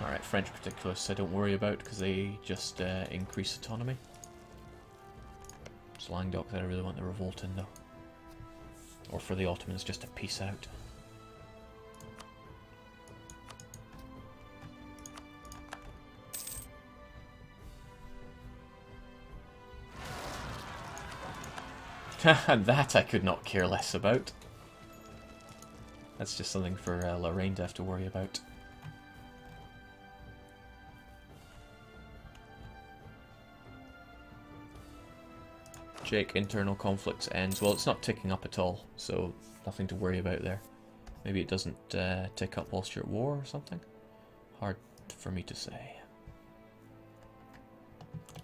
Alright, French particularists I don't worry about because they just increase autonomy. It's Languedoc that I really want the revolt in though. Or for the Ottomans just to peace out. That I could not care less about. That's just something for Lorraine to have to worry about. Jake, internal conflicts ends. Well, it's not ticking up at all, so nothing to worry about there. Maybe it doesn't tick up whilst you're at war or something? Hard for me to say.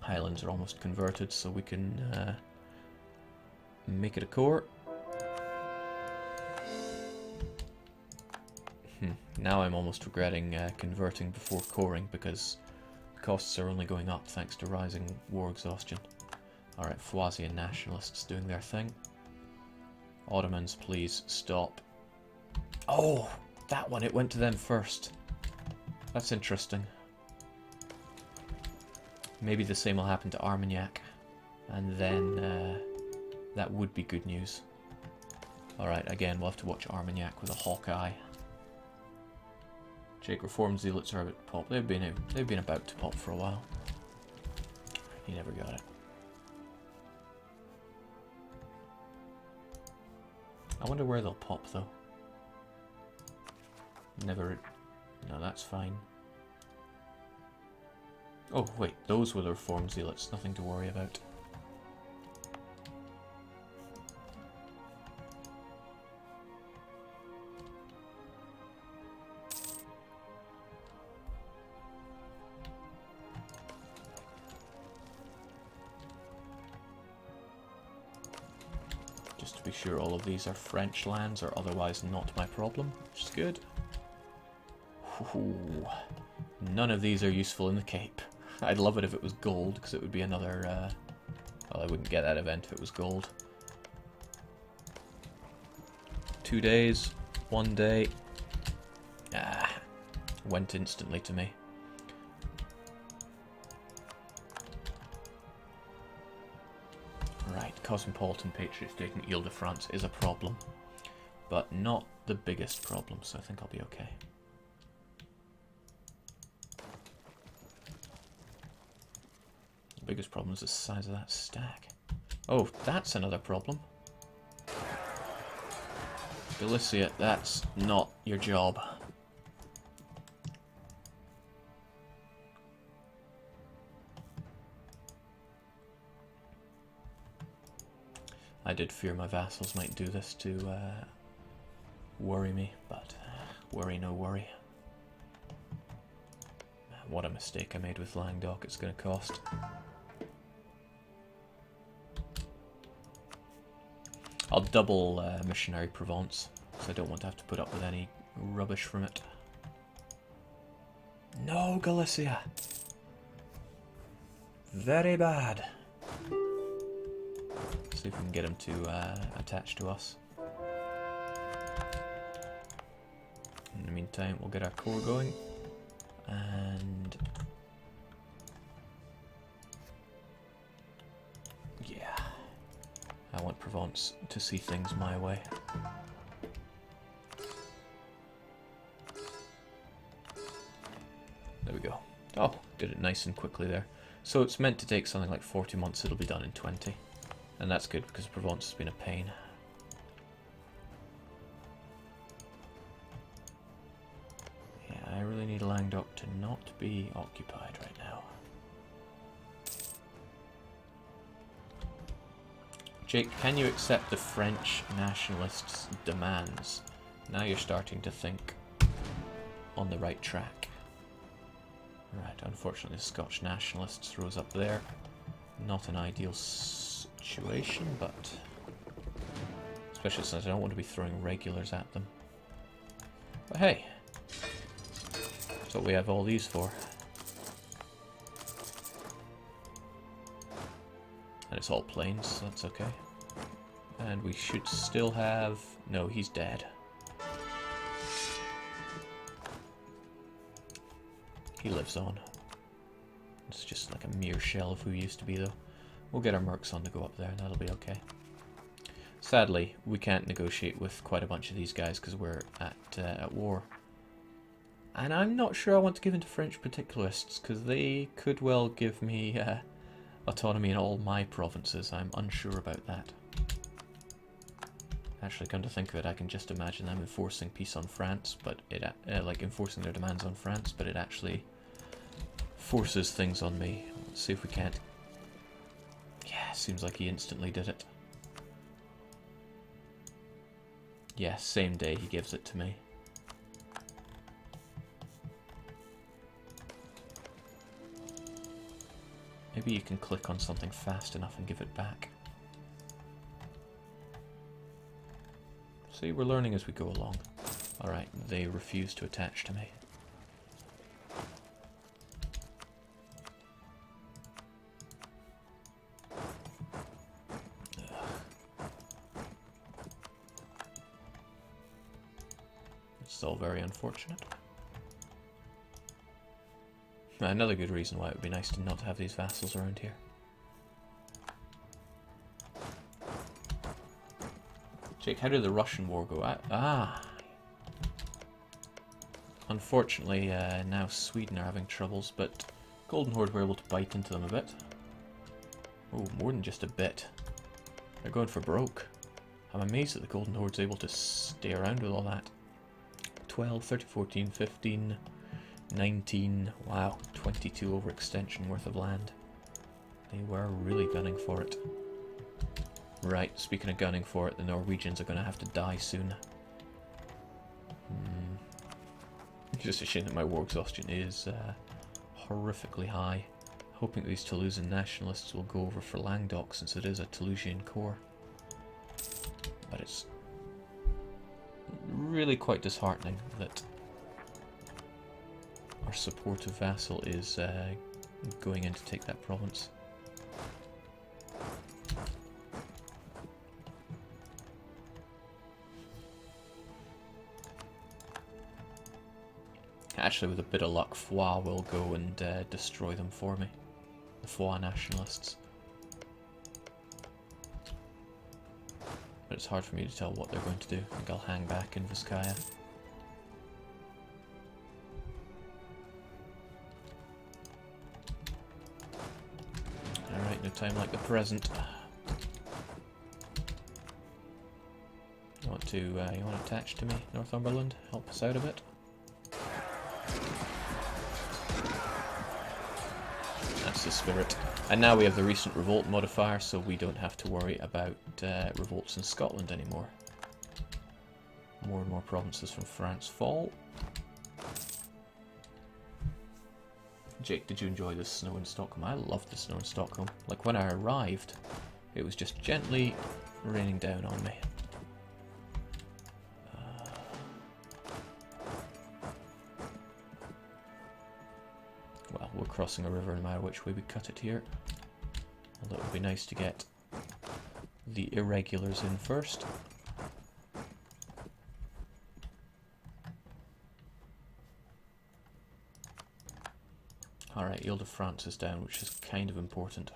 Highlands are almost converted, so we can make it a core. Now I'm almost regretting converting before coring because costs are only going up thanks to rising war exhaustion. Alright, Fawasian nationalists doing their thing. Ottomans, please stop. Oh, that one, it went to them first. That's interesting. Maybe the same will happen to Armagnac. And then that would be good news. Alright, again, we'll have to watch Armagnac with a hawk eye. Jake, Reformed Zealots are about to pop. They've been about to pop for a while. He never got it. I wonder where they'll pop though. Never. No, that's fine. Oh wait, those were the Reformed Zealots. Nothing to worry about. Just to be sure all of these are French lands or otherwise not my problem, which is good. Ooh, none of these are useful in the Cape. I'd love it if it was gold, because it would be another... well, I wouldn't get that event if it was gold. 2 days, 1 day. Ah, went instantly to me. Right, Cosmopolitan Patriot taking Ile-de-France is a problem, but not the biggest problem, so I think I'll be okay. The biggest problem is the size of that stack. Oh, that's another problem. Galicia, that's not your job. I did fear my vassals might do this to worry me, but worry no worry. What a mistake I made with Languedoc, it's going to cost. I'll double Missionary Provence, because I don't want to have to put up with any rubbish from it. No, Galicia! Very bad. See if we can get him to attach to us. In the meantime, we'll get our core going. And... yeah. I want Provence to see things my way. There we go. Oh, did it nice and quickly there. So it's meant to take something like 40 months, it'll be done in 20. And that's good because Provence has been a pain. Yeah, I really need Languedoc to not be occupied right now. Jake, can you accept the French nationalists' demands? Now you're starting to think on the right track. Right, unfortunately the Scotch nationalists rose up there. Not an ideal situation, but especially since I don't want to be throwing regulars at them. But hey, that's what we have all these for. And it's all plains, so that's okay. And we should still have... no, he's dead. He lives on. It's just like a mere shell of who he used to be, though. We'll get our mercs on to go up there, and that'll be okay. Sadly, we can't negotiate with quite a bunch of these guys because we're at war. And I'm not sure I want to give in to French particularists, because they could well give me autonomy in all my provinces. I'm unsure about that. Actually, come to think of it, I can just imagine them enforcing peace on France, but it like enforcing their demands on France, but it actually forces things on me. Let's see if we can't. Yeah, seems like he instantly did it. Yeah, same day he gives it to me. Maybe you can click on something fast enough and give it back. See, we're learning as we go along. Alright, they refuse to attach to me. It's all very unfortunate. Another good reason why it would be nice to not have these vassals around here. Jake, how did the Russian war go? Unfortunately, now Sweden are having troubles, but Golden Horde were able to bite into them a bit. Oh, more than just a bit. They're going for broke. I'm amazed that the Golden Horde's able to stay around with all that. 12, 13, 14, 15, 19, wow, 22 overextension worth of land. They were really gunning for it. Right, speaking of gunning for it, the Norwegians are going to have to die soon. It's just a shame that my war exhaustion is horrifically high. Hoping that these Toulousan nationalists will go over for Languedoc, since it is a Toulousian core. But it's really quite disheartening that our supportive vassal is going in to take that province. Actually, with a bit of luck, Foix will go and destroy them for me. The Foix nationalists. But it's hard for me to tell what they're going to do. I think I'll hang back in Vizcaya. Alright, no time like the present. You want to attach to me, Northumberland? Help us out a bit? That's the spirit. And now we have the recent revolt modifier, so we don't have to worry about revolts in Scotland anymore. More and more provinces from France fall. Jake, did you enjoy the snow in Stockholm? I loved the snow in Stockholm. Like, when I arrived, it was just gently raining down on me. Well, we're crossing a river no matter which way we cut it here. Although it would be nice to get the irregulars in first. Alright, Ile-de-France is down, which is kind of important.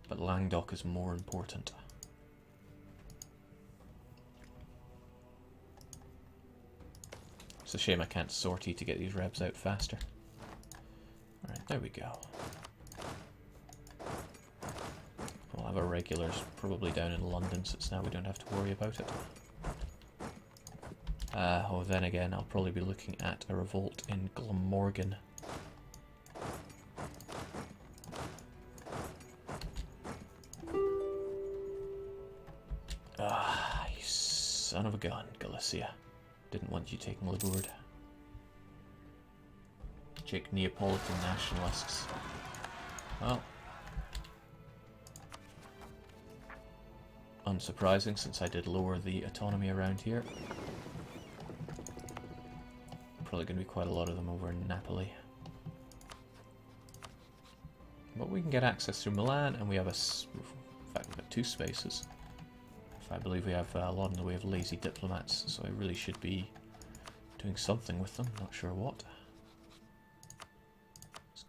But Languedoc is more important. It's a shame I can't sortie to get these rebs out faster. Alright, there we go. We'll have our regulars probably down in London, since now we don't have to worry about it. Oh, then again, I'll probably be looking at a revolt in Glamorgan. Ah, you son of a gun, Galicia. Didn't want you taking Labourd. Jake, Neapolitan nationalists. Well, unsurprising, since I did lower the autonomy around here. Probably going to be quite a lot of them over in Napoli. But we can get access through Milan, and we have in fact, we've got 2 spaces. I believe we have a lot in the way of lazy diplomats, so I really should be doing something with them, not sure what.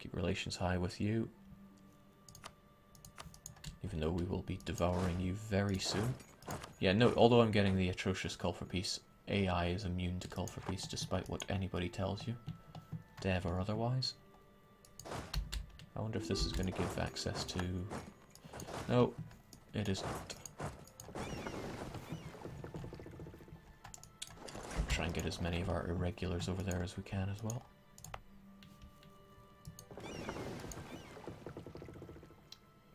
Keep relations high with you. Even though we will be devouring you very soon. Yeah, no, although I'm getting the atrocious call for peace, AI is immune to call for peace despite what anybody tells you, dev or otherwise. I wonder if this is going to give access to... No, it is not. Try and get as many of our irregulars over there as we can as well.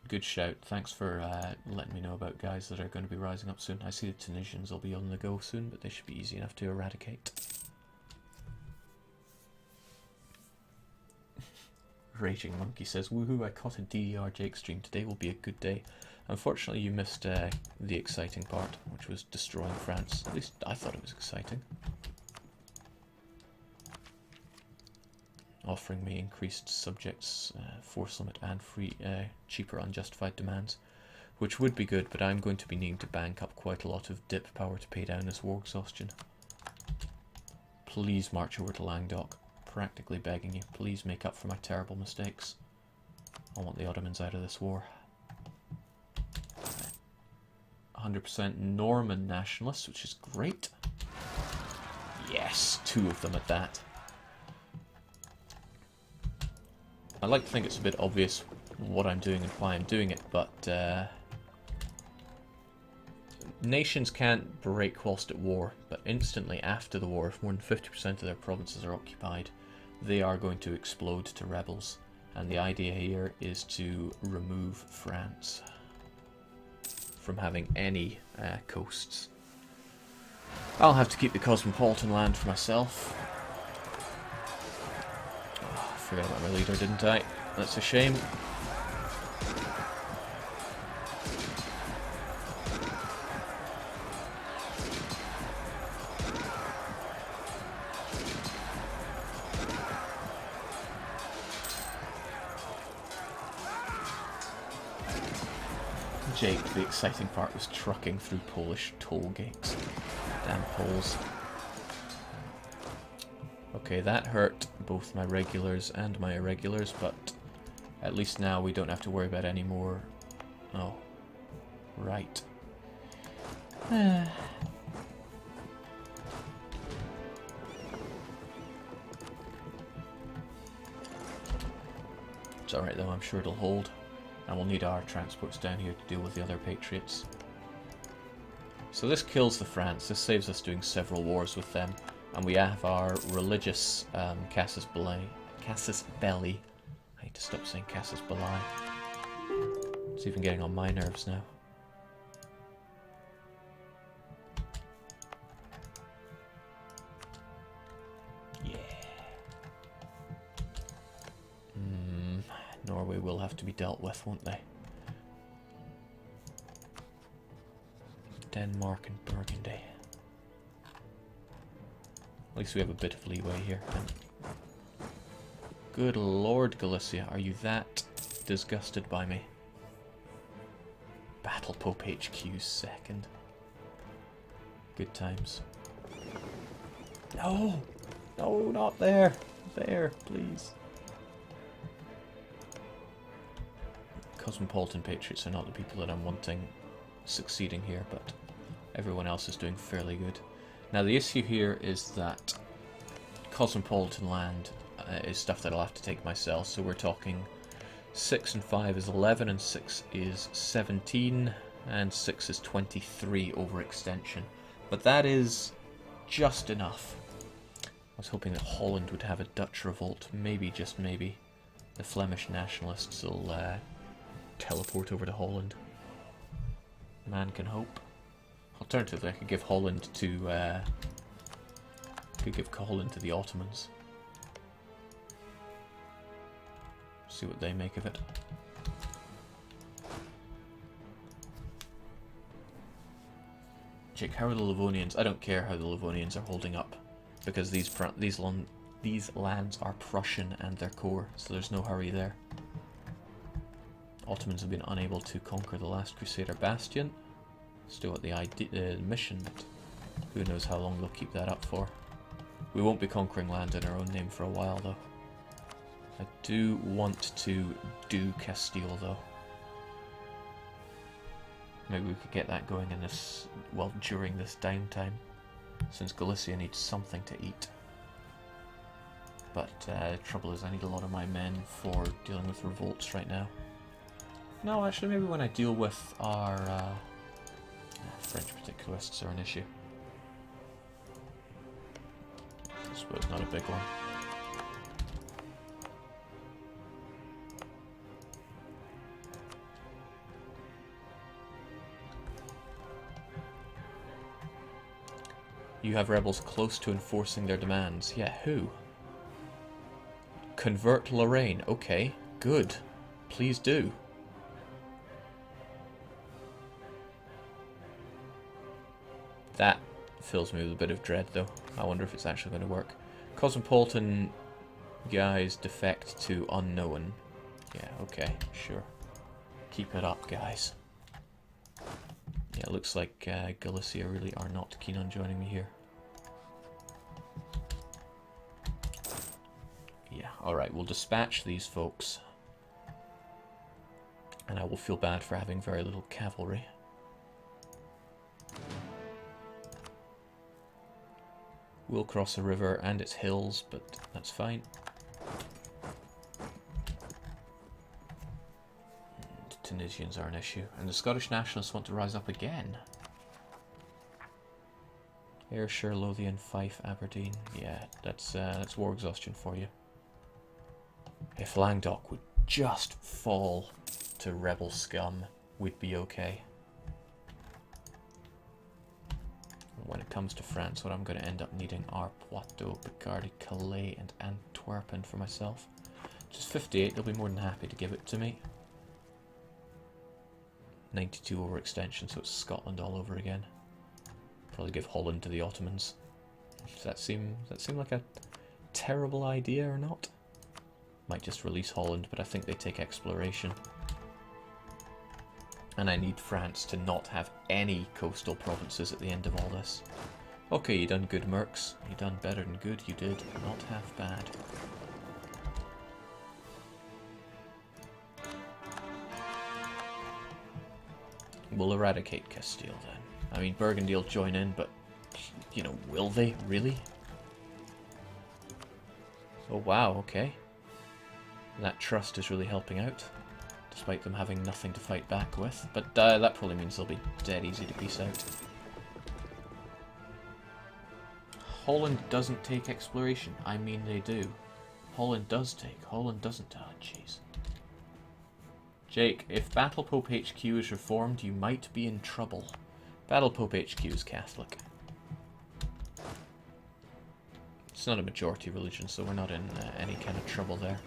Good shout. Thanks for letting me know about guys that are going to be rising up soon. I see the Tunisians will be on the go soon, but they should be easy enough to eradicate. Raging Monkey says, woohoo, I caught a DDR Jake stream. Today will be a good day. Unfortunately, you missed the exciting part, which was destroying France. At least I thought it was exciting. Offering me increased subjects, force limit and free, cheaper unjustified demands, which would be good, but I'm going to be needing to bank up quite a lot of dip power to pay down this war exhaustion. Please march over to Languedoc, practically begging you. Please make up for my terrible mistakes. I want the Ottomans out of this war. 100% Norman nationalists, which is great. Yes, 2 of them at that. I like to think it's a bit obvious what I'm doing and why I'm doing it, but nations can't break whilst at war, but instantly after the war, if more than 50% of their provinces are occupied, they are going to explode to rebels. And the idea here is to remove France from having any coasts. I'll have to keep the cosmopolitan land for myself. Forgot about my leader, didn't I? That's a shame. Jake, the exciting part was trucking through Polish toll gates. Damn Poles. Okay, that hurt both my regulars and my irregulars, but at least now we don't have to worry about any more... Oh. Right. It's alright though, I'm sure it'll hold. And we'll need our transports down here to deal with the other patriots. So this kills the France, this saves us doing several wars with them. And we have our religious Casus Belli. I need to stop saying Casus Belli. It's even getting on my nerves now. Yeah. Norway will have to be dealt with, won't they? Denmark and Burgundy. At least we have a bit of leeway here. Good lord, Galicia, are you that disgusted by me? Battle Pope HQ's second. Good times. No! No, not there! There, please. Cosmopolitan patriots are not the people that I'm wanting succeeding here, but everyone else is doing fairly good. Now the issue here is that cosmopolitan land is stuff that I'll have to take myself, so we're talking 6 and 5 is 11, and 6 is 17, and 6 is 23 overextension. But that is just enough. I was hoping that Holland would have a Dutch revolt, maybe, just maybe. The Flemish nationalists will teleport over to Holland. Man can hope. Alternatively, I could give Holland to the Ottomans. See what they make of it. Jake, how are the Livonians? I don't care how the Livonians are holding up, because these lands are Prussian and their core, so there's no hurry there. Ottomans have been unable to conquer the last Crusader bastion. Still at the mission, but who knows how long they'll keep that up for. We won't be conquering land in our own name for a while, though. I do want to do Castile, though. Maybe we could get that going in this, well, during this downtime, since Galicia needs something to eat. But the trouble is I need a lot of my men for dealing with revolts right now. No, actually, maybe when I deal with our French particularists are an issue. I suppose not a big one. You have rebels close to enforcing their demands. Yeah, who? Convert Lorraine. Okay, good. Please do. That fills me with a bit of dread, though. I wonder if it's actually going to work. Cosmopolitan guys defect to unknown. Yeah, okay, sure. Keep it up, guys. Yeah, it looks like Galicia really are not keen on joining me here. Yeah, alright, we'll dispatch these folks. And I will feel bad for having very little cavalry. We'll cross a river and its hills, but that's fine. The Tunisians are an issue. And the Scottish nationalists want to rise up again. Ayrshire, Lothian, Fife, Aberdeen. Yeah, that's war exhaustion for you. If Languedoc would just fall to rebel scum, we'd be okay. When it comes to France, what I'm going to end up needing are Poitou, Picardy, Calais, and Antwerpen for myself. Just 58, they'll be more than happy to give it to me. 92 overextension, so it's Scotland all over again. Probably give Holland to the Ottomans. Does that seem like a terrible idea or not? Might just release Holland, but I think they take exploration. And I need France to not have any coastal provinces at the end of all this. Okay, you done good, Mercs. You done better than good, you did. Not half bad. We'll eradicate Castile then. I mean, Burgundy will join in, but, you know, will they? Really? Oh wow, okay. That trust is really helping out. Despite them having nothing to fight back with. But that probably means they'll be dead easy to piece out. Holland doesn't take exploration. I mean they do. Holland does take. Holland doesn't. Oh, jeez. Jake, if Battle Pope HQ is reformed, you might be in trouble. Battle Pope HQ is Catholic. It's not a majority religion, so we're not in any kind of trouble there.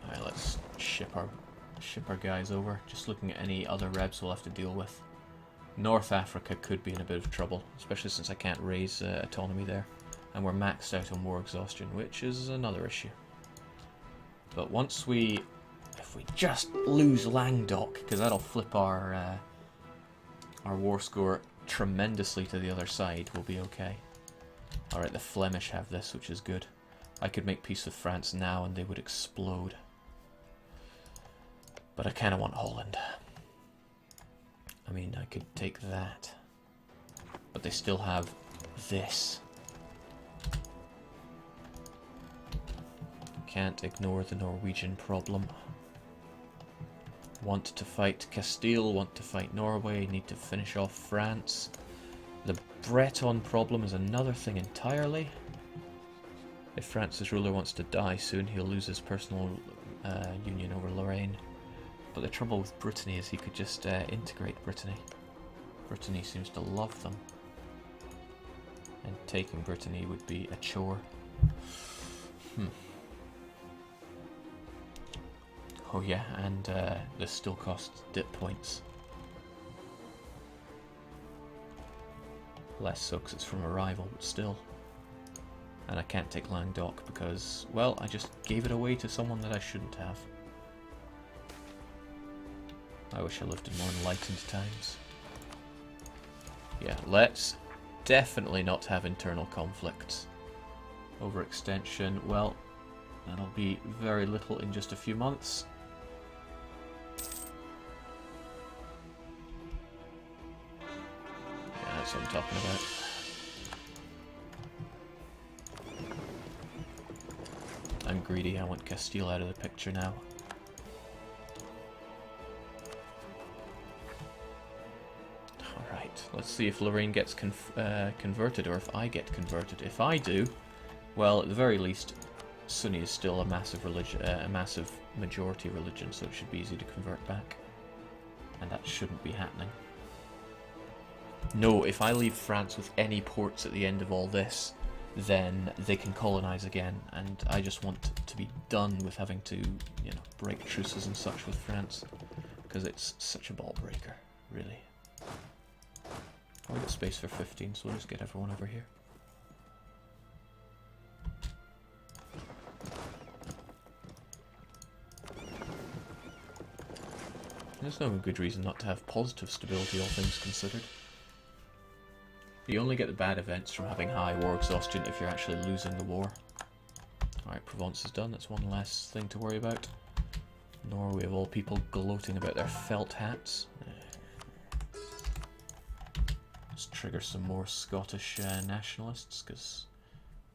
Alright, let's ship our guys over. Just looking at any other rebs we'll have to deal with. North Africa could be in a bit of trouble, especially since I can't raise autonomy there. And we're maxed out on war exhaustion, which is another issue. But once if we just lose Languedoc, because that'll flip our war score tremendously to the other side, we'll be okay. Alright, the Flemish have this, which is good. I could make peace with France now and they would explode. But I kind of want Holland. I mean, I could take that. But they still have this. Can't ignore the Norwegian problem. Want to fight Castile, want to fight Norway, need to finish off France. The Breton problem is another thing entirely. If France's ruler wants to die soon, he'll lose his personal union over Lorraine. But the trouble with Brittany is he could just integrate Brittany. Brittany seems to love them. And taking Brittany would be a chore. Oh yeah, and this still costs dip points. Less so because it's from a rival, but still. And I can't take Languedoc because, well, I just gave it away to someone that I shouldn't have. I wish I lived in more enlightened times. Yeah, let's definitely not have internal conflicts. Overextension, well, that'll be very little in just a few months. Yeah, that's what I'm talking about. I'm greedy, I want Castile out of the picture now. Alright, let's see if Lorraine gets converted, or if I get converted. If I do, well, at the very least, Sunni is still a massive religion, a massive majority religion, so it should be easy to convert back. And that shouldn't be happening. No, if I leave France with any ports at the end of all this, then they can colonize again, and I just want to be done with having to, you know, break truces and such with France, because it's such a ball breaker, really. We've got space for 15, so we'll just get everyone over here. There's no good reason not to have positive stability, all things considered. You only get the bad events from having high war exhaustion if you're actually losing the war. Alright, Provence is done, that's one less thing to worry about. Norway, of all people, gloating about their felt hats. Let's trigger some more Scottish nationalists, because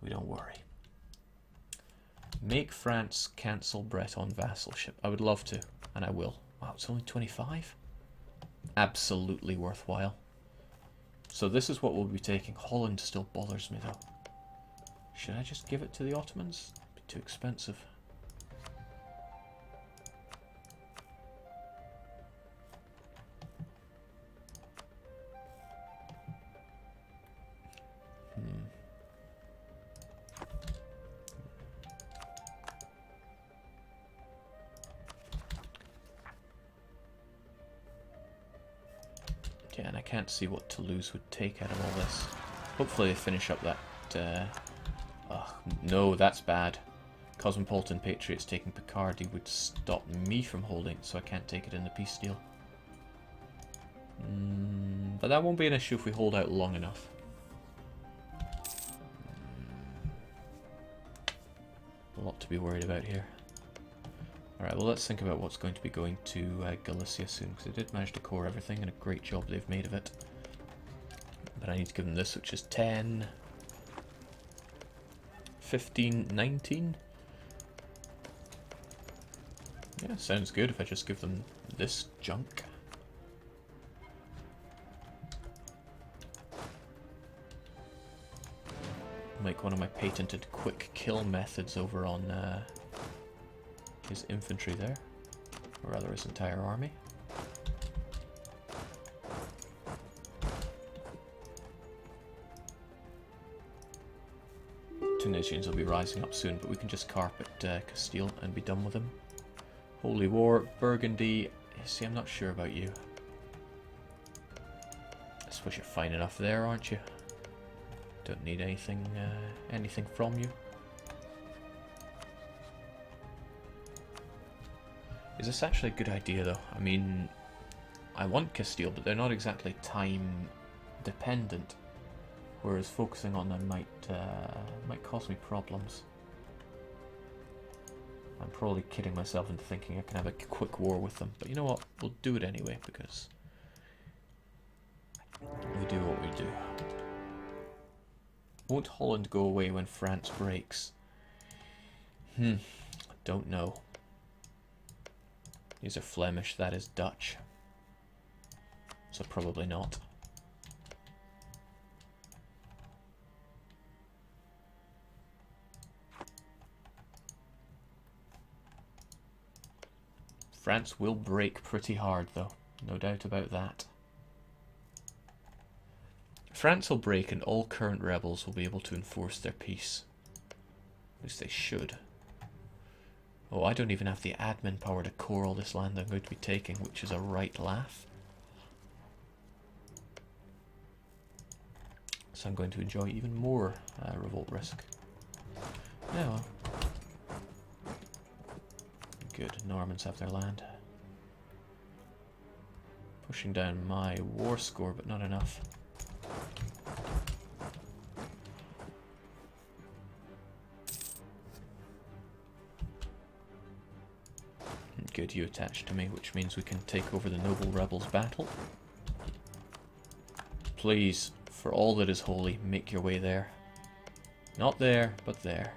we don't worry. Make France cancel Breton vassalship. I would love to, and I will. Wow, it's only 25? Absolutely worthwhile. So this is what we'll be taking. Holland still bothers me though. Should I just give it to the Ottomans? It'd be too expensive. Yeah, and I can't see what Toulouse would take out of all this. Hopefully they finish up that... no, that's bad. Cosmopolitan Patriots taking Picardy would stop me from holding, so I can't take it in the peace deal. But that won't be an issue if we hold out long enough. A lot to be worried about here. Alright, well let's think about what's going to be going to Galicia soon, because they did manage to core everything, and a great job they've made of it. But I need to give them this, which is 10... 15, 19? Yeah, sounds good if I just give them this junk. Make one of my patented quick kill methods over on his infantry there, or rather his entire army. Tunisians will be rising up soon, but we can just carpet Castile and be done with them. Holy War, Burgundy. See, I'm not sure about you. I suppose you're fine enough there, aren't you? Don't need anything, anything from you. Is this actually a good idea, though? I mean, I want Castile, but they're not exactly time dependent. Whereas focusing on them might cause me problems. I'm probably kidding myself into thinking I can have a quick war with them, but you know what? We'll do it anyway, because we do what we do. Won't Holland go away when France breaks? Don't know. These are Flemish, that is Dutch. So probably not. France will break pretty hard though, no doubt about that. France will break and all current rebels will be able to enforce their peace. At least they should. Oh, I don't even have the admin power to core all this land I'm going to be taking, which is a right laugh. So I'm going to enjoy even more revolt risk. Yeah, well. Good, Normans have their land. Pushing down my war score, but not enough. good, you attach to me, which means we can take over the Noble Rebels battle. Please, for all that is holy, make your way there. Not there, but there.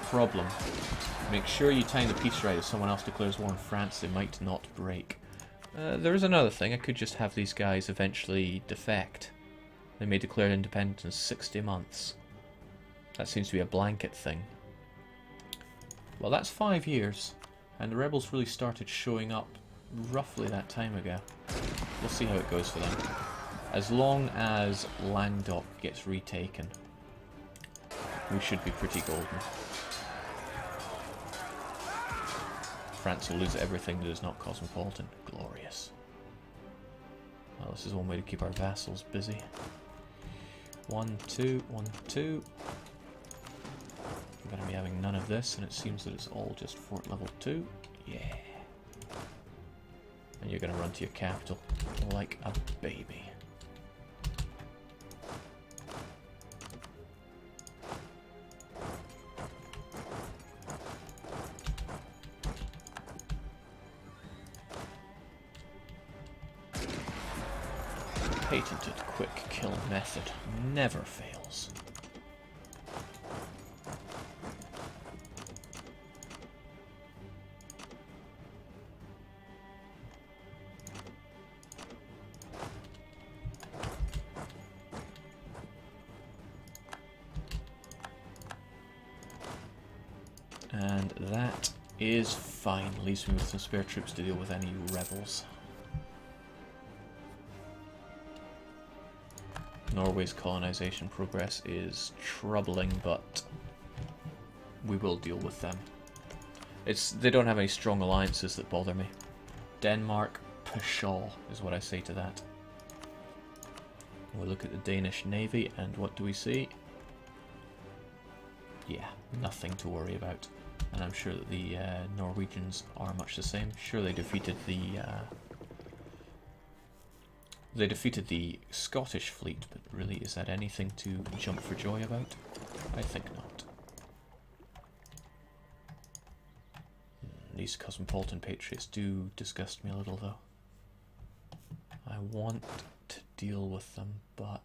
Problem. Make sure you time the peace right. If someone else declares war on France, they might not break. There is another thing. I could just have these guys eventually defect. They may declare independence in 60 months. That seems to be a blanket thing. Well, that's 5 years. And the rebels really started showing up roughly that time ago. We'll see how it goes for them. As long as Languedoc gets retaken, we should be pretty golden. France will lose everything that is not cosmopolitan. Glorious. Well, this is one way to keep our vassals busy. 1, 2, 1, 2. We're going to be having none of this, and it seems that it's all just fort level 2. Yeah. And you're going to run to your capital like a baby. Patented quick kill method never fails. And that is fine. Leaves me with some spare troops to deal with any rebels. Norway's colonization progress is troubling, but we will deal with them. They don't have any strong alliances that bother me. Denmark, pshaw, is what I say to that. We look at the Danish Navy, and what do we see? Yeah, nothing to worry about. And I'm sure that the Norwegians are much the same. Sure, they defeated the Scottish fleet, but really, is that anything to jump for joy about? I think not. These cosmopolitan patriots do disgust me a little, though. I want to deal with them, but...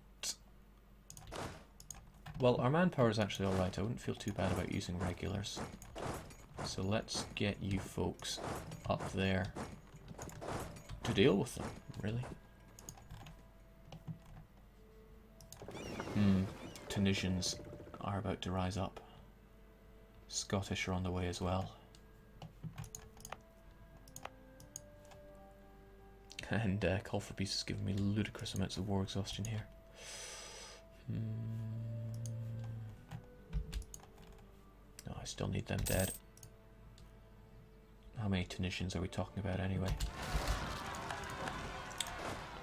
Well, our manpower is actually alright. I wouldn't feel too bad about using regulars. So let's get you folks up there to deal with them, really. Tunisians are about to rise up. Scottish are on the way as well. And Call for Peace is giving me ludicrous amounts of war exhaustion here. No, I still need them dead. How many Tunisians are we talking about anyway?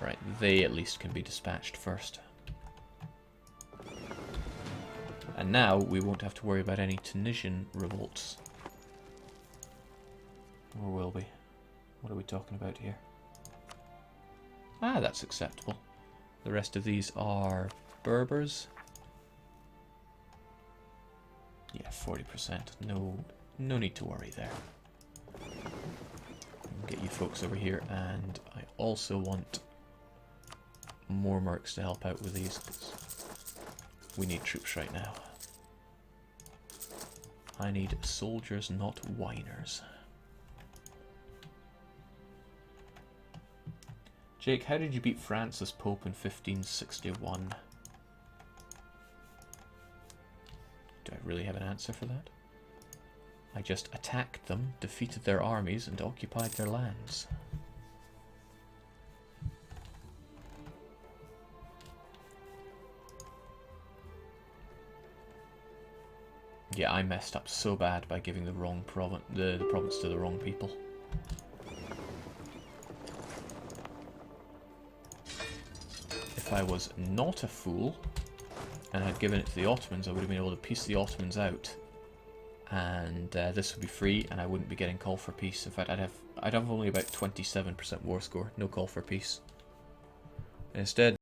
Right, they at least can be dispatched first. And now we won't have to worry about any Tunisian revolts. Or will we? What are we talking about here? Ah, that's acceptable. The rest of these are Berbers. Yeah, 40%. No need to worry there. I'll get you folks over here, and I also want more mercs to help out with these, because we need troops right now. I need soldiers, not whiners. Jake, how did you beat Francis Pope in 1561? Do I really have an answer for that? I just attacked them, defeated their armies, and occupied their lands. Yeah, I messed up so bad by giving the wrong the province to the wrong people. If I was not a fool and had given it to the Ottomans, I would have been able to piece the Ottomans out, and this would be free, and I wouldn't be getting call for peace. In fact, I'd have only about 27% war score, no call for peace. Instead,